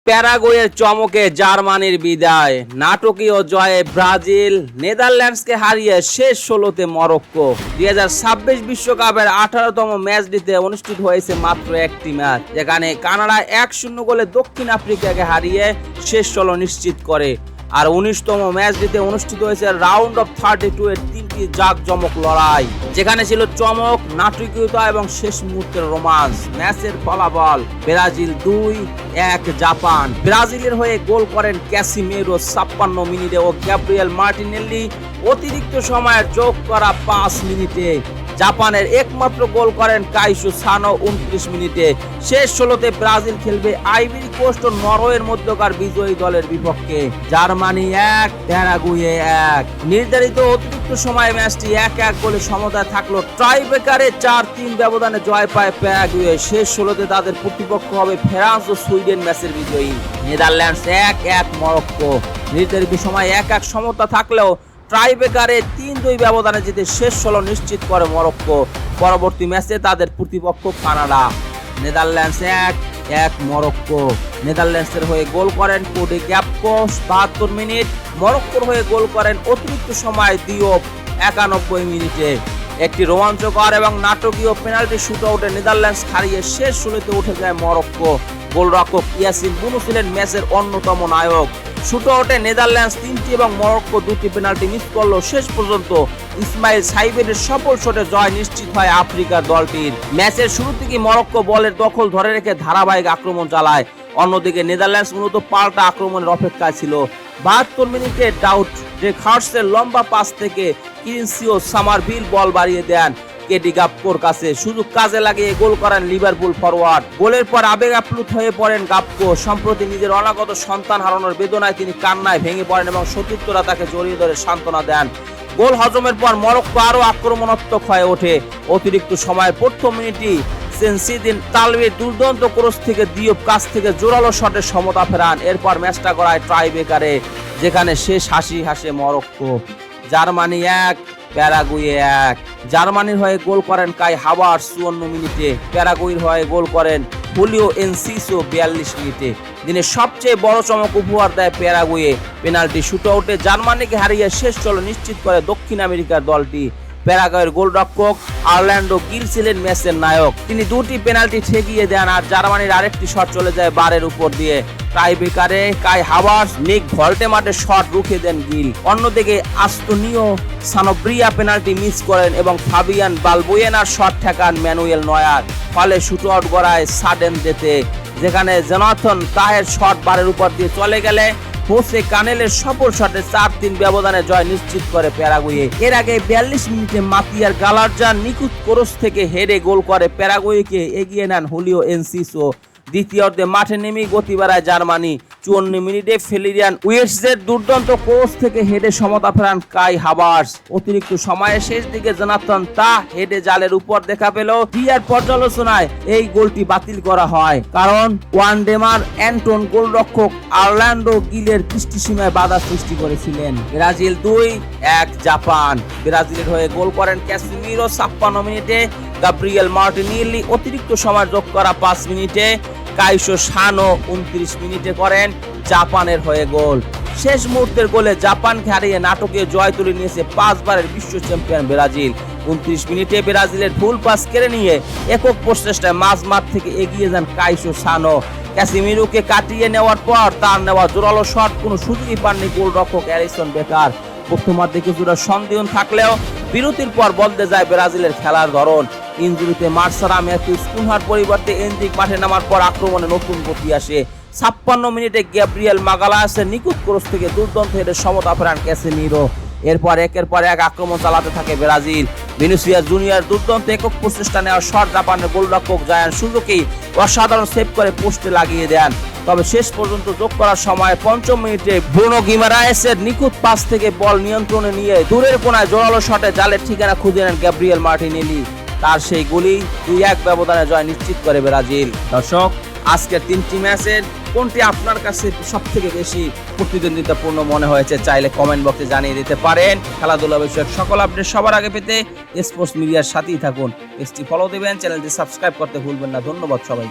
প্যারাগুয়ের চমকে জার্মানির বিদায়, নাটকীয় জয়ে ব্রাজিল, নেদারল্যান্ডসকে হারিয়ে শেষ ১৬তে মরক্কো। ২০২৬ বিশ্বকাপের ১৮তম ম্যাচটিতে অনুষ্ঠিত হয়েছে মাত্র একটি ম্যাচ, যেখানে কানাডা ১-০ গোলে দক্ষিণ আফ্রিকাকে হারিয়ে শেষ ১৬ নিশ্চিত করে। আর ১৯তম ম্যাচটিতে অনুষ্ঠিত হয়েছে রাউন্ড অফ 32 এর ৩টি জাঁকজমক লড়াই, যেখানে ছিল চমক, নাটকীয়তা এবং শেষ মুহূর্তের রোমান্স। ম্যাচের ফলাফল ব্রাজিল ২-১ জাপান। ব্রাজিলের হয়ে গোল করেন ক্যাসিমেরো ৫৬ মিনিটে ও গ্যাব্রিয়েল মার্টিনেল্লি অতিরিক্ত সময়ের যোগ করা ৫ মিনিটে। জাপানের একমাত্র গোল করেন কাইসো সানো ২৯ মিনিটে। শেষ ১৬তে ব্রাজিল খেলবে আইভরি কোস্ট ও নরওয়ের মধ্যকার বিজয়ী দলের বিপক্ষে। Germany ১, Paraguay ১। নির্ধারিত অতিরিক্ত সময়ে ম্যাচটি ১-১ গোলে সমতায় থাকলো। টাইব্রেকারে ৪-৩ ব্যবধানে জয় পায় প্যারাগুয়ে। শেষ ১৬তে তাদের প্রতিপক্ষ হবে ফ্রান্স ও সুইডেন ম্যাচের বিজয়ী। Netherlands ১-১ Morocco. নির্ধারিত সময় ১-১ সমতা থাকলেও টাইব্রেকারে ৩-২ ব্যবধানে জিতে শেষ ১৬ নিশ্চিত করে মরক্কো। পরবর্তী ম্যাচে তাদের প্রতিপক্ষ কানাডা। Netherlands ১-১ Morocco. নেদারল্যান্ডসের হয়ে গোল করেন কোডি গ্যাকপো ৭২ মিনিট। মরক্কোর হয়ে গোল করেন অতিরিক্ত সময় দিওপ ৯১ মিনিটে। একটি রোমাঞ্চকর এবং নাটকীয় পেনাল্টি শুটআউটে নেদারল্যান্ডস হারিয়ে শেষ ১৬তে উঠে যায় মরক্কো। গোলরক্ষক ইয়াসিন বুনু ছিলেন ম্যাচের অন্যতম নায়ক। শুটআউটে নেদারল্যান্ডস ৩টি এবং মরক্কো ২টি পেনাল্টি মিস করলেও শেষ পর্যন্ত ইসমাইল সাইবেনের সফল শটে জয় নিশ্চিত হয় আফ্রিকার দলটির। ম্যাচের শুরু থেকে মরক্কো বলের দখল ধরে রেখে ধারাবাহিক আক্রমণ চালায়। অন্যদিকে নেদারল্যান্ডস মূলত পাল্টা আক্রমণের অপেক্ষায় ছিল। ৭২ মিনিটে ডাউট ড্রেখার্সের লম্বা পাস থেকে কিনসিও সামারভিল বল বাড়িয়ে দেন কেডি গাপ্পোর কাছে। সুযোগ কাজে লাগিয়ে গোল করেন লিভারপুল ফরওয়ার্ড। গোলের পর আবেগ আপ্লুত হয়ে পড়েন গাপ্পো। সম্প্রতি নিজের অনাগত সন্তান হারানোর বেদনায় তিনি কান্নায় ভেঙে পড়েন এবং সতীর্থরা তাকে জড়িয়ে ধরে সান্ত্বনা দেন। গোল হজমের পর মরক্কো আরও আক্রমণাত্মক হয়ে ওঠে। অতিরিক্ত সময়ের প্রথম মিনিটই সেনসিদিন তালবির দুর্দান্ত ক্রস থেকে দিওপ কাছ থেকে জোরালো শটে সমতা ফেরান। এরপর ম্যাচটা গড়ায় টাইব্রেকারে, যেখানে শেষ হাসি হাসে মরক্কো। Germany ১, Paraguay ১। জার্মানির হয়ে গোল করেন কাই হাভার্টস ৫৪ মিনিটে। প্যারাগুয়ের হয়ে গোল করেন হুলিও এনসিসো ৪২ মিনিটে। দিনের সবচেয়ে বড় চমক উপহার দেয় প্যারাগুয়ে। পেনাল্টি শুটআউটে জার্মানিকে হারিয়ে শেষ ১৬ নিশ্চিত করে দক্ষিণ আমেরিকার দলটি। প্যারাগুয়ের গোলরক্ষক অরল্যান্ডো গিল ছিলেন ম্যাচের নায়ক। তিনি ২টি পেনাল্টি ঠেকিয়ে দেন আর জার্মানির আরেকটি শট চলে যায় বারের উপর দিয়ে। টাইব্রেকারে কাই হাভার্টস নিক ভলটেমাটের শট রুখে দেন গিল। অন্যদিকে আস্তোনিও সানোব্রিয়া পেনাল্টি মিস করেন এবং ফাবিয়ান বালবুয়েনার শট ঠেকান ম্যানুয়েল নয়ার। ফলে শুটআউট গড়ায় সাডেন ডেতে, যেখানে জোনাথন তাহের শট বারের উপর দিয়ে চলে গেলে হোসে কানেলের সফল শটে ৪-৩ ব্যবধানে জয় নিশ্চিত করে প্যারাগুয়ে। এর আগে ৪২ মিনিটে মাতিয়ার গালারজান নিখুঁত ক্রস থেকে হেডে গোল করে প্যারাগুয়েকে এগিয়ে নেন হুলিও এনসিসো। দ্বিতীয়ার্ধে মাঠে নেমেই গতি বাড়ায় জার্মানি। ৫৪ মিনিটে ফেলিরিয়ান উইটসের দুর্দান্ত ক্রস থেকে হেডে সমতা ফেরান কাই হাভার্টস। অতিরিক্ত সময়ের শেষ দিকে জোনাথন তাহ হেডে জালের উপর দেখা পেল। ভিআর পর্যালোচনায় এই গোলটি বাতিল করা হয়, কারণ ওয়ানডেমার অ্যান্টন গোলরক্ষক অরল্যান্ডো গিলের দৃষ্টিসীমায় বাধা সৃষ্টি করেছিলেন। Brazil ২-১ Japan. ব্রাজিলের হয়ে গোল করেন ক্যাসিমিরো ৫৬ মিনিটে। গাব্রিয়েল মার্টিনেল্লি অতিরিক্ত সময় যোগ করা ৫ মিনিটে। কাইসো সানো ২৯ মিনিটে করেন জাপানের হয়ে গোল। শেষ মুহূর্তের গোলে জাপানকে হারিয়ে নাটকীয় জয় তুলে নিয়েছে ৫ বারের বিশ্ব চ্যাম্পিয়ন ব্রাজিল। ২৯ মিনিটে ব্রাজিলের ভুল পাস কেড়ে নিয়ে একক প্রচেষ্টায় মাঝমাঠ থেকে এগিয়ে যান কাইসো সানো। ক্যাসিমিরোকে কাটিয়ে নেওয়ার পর তার নেওয়া জোরালো শট কোনো সুযোগই পাননি গোলরক্ষক অ্যালিসন বেকার। প্রথমার্ধে কিছুটা সন্দেহ থাকলেও বিরতির পর বদলে যায় ব্রাজিলের খেলার ধরন। ইনজুরিতে মার্সারা ম্যাথিউস কুনহার পরিবর্তে এনরিক মাঠে নামার পর আক্রমণে নতুন গতি আসে। ৫৬ মিনিটে গ্যাব্রিয়েল মাগালাসের নিখুঁত ক্রস থেকে দুর্দান্ত হেডে সমতা ফেরান ক্যাসিমিরো। এরপর একের পর এক আক্রমণ চালাতে থাকে ব্রাজিল। ভিনিসিয়াস জুনিয়র দুর্দান্ত একক প্রচেষ্টা নেওয়া শট জাপানের গোলরক্ষক জায়ান সুজুকি অসাধারণ সেভ করে পোস্টে লাগিয়ে দেন। তবে শেষ পর্যন্ত যোগ করার সময় ৫ম মিনিটে ব্রুনো গিমারায়েসের নিখুঁত পাস থেকে বল নিয়ন্ত্রণে নিয়ে দূরের কোনায় জোরালো শটে জালের ঠিকানা খুঁজে নেন গ্যাব্রিয়েল মার্টিনেলি। তার সেই গোলই ২-১ ব্যবধানে জয় নিশ্চিত করে ব্রাজিল। দর্শক, আজকের ৩টি ম্যাচের কোনটি আপনার কাছে সবথেকে বেশি প্রতিদ্বন্দ্বিতাপূর্ণ মনে হয়েছে চাইলে কমেন্ট বক্সে জানিয়ে দিতে পারেন। খেলাধুলা বিষয়ক সকল আপডেট সবার আগে পেতে স্পোর্টস মিডিয়ার সাথেই থাকুন। পেজটি ফলো দেবেন, চ্যানেলটি সাবস্ক্রাইব করতে ভুলবেন না। ধন্যবাদ সবাই।